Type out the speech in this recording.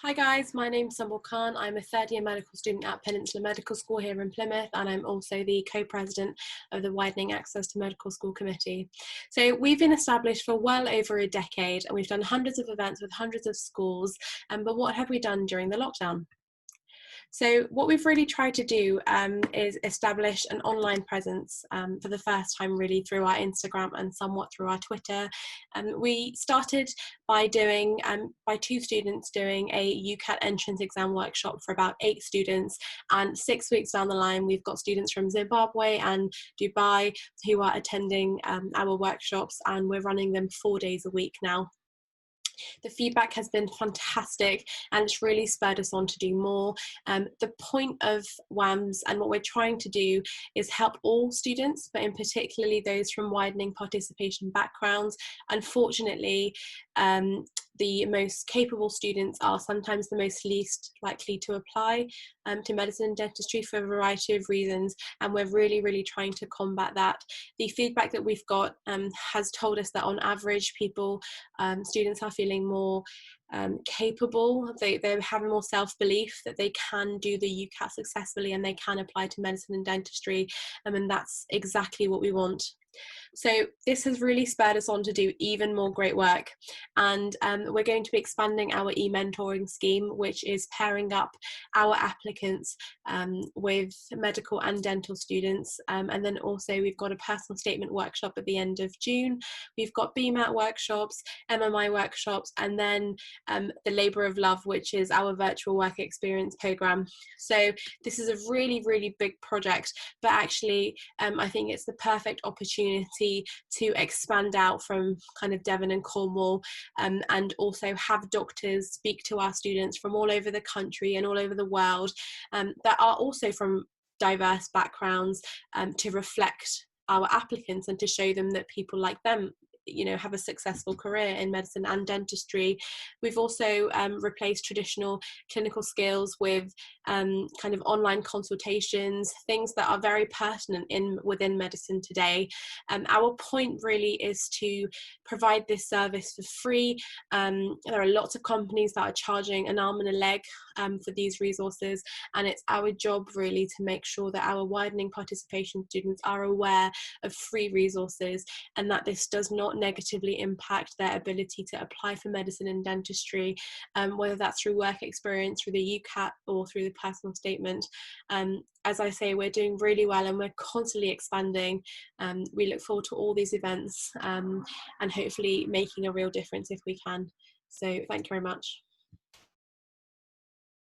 Hi guys, my name's Sumbul Khan. I'm a third year medical student at Peninsula Medical School here in Plymouth, and I'm also the co-president of the Widening Access to Medical School Committee. So we've been established for well over a decade and we've done hundreds of events with hundreds of schools, but what have we done during the lockdown? So what we've really tried to do is establish an online presence for the first time really through our Instagram and somewhat through our Twitter. We started by by 2 students doing a UCAT entrance exam workshop for about 8 students, and 6 weeks down the line we've got students from Zimbabwe and Dubai who are attending our workshops, and we're running them 4 days a week now. The feedback has been fantastic and it's really spurred us on to do more. The point of WAMS and what we're trying to do is help all students, but in particularly those from widening participation backgrounds. Unfortunately, the most capable students are sometimes the most least likely to apply to medicine and dentistry for a variety of reasons, and we're really trying to combat that. The feedback that we've got has told us that on average students are feeling more capable, they're having more self-belief that they can do the UCAT successfully and they can apply to medicine and dentistry, and that's exactly what we want. So this has really spurred us on to do even more great work, and we're going to be expanding our e-mentoring scheme, which is pairing up our applicants with medical and dental students, and then also we've got a personal statement workshop at the end of June. We've got BMAT workshops, MMI workshops, and then the Labour of Love, which is our virtual work experience program. So this is a really big project, but actually I think it's the perfect opportunity to expand out from kind of Devon and Cornwall, and also have doctors speak to our students from all over the country and all over the world that are also from diverse backgrounds, to reflect our applicants and to show them that people like them have a successful career in medicine and dentistry. We've also replaced traditional clinical skills with kind of online consultations, things that are very pertinent within medicine today. Our point really is to provide this service for free. There are lots of companies that are charging an arm and a leg for these resources, and it's our job really to make sure that our widening participation students are aware of free resources and that this does not negatively impact their ability to apply for medicine and dentistry, whether that's through work experience, through the UCAT, or through the personal statement. As I say, we're doing really well and we're constantly expanding. We look forward to all these events and hopefully making a real difference if we can. So thank you very much.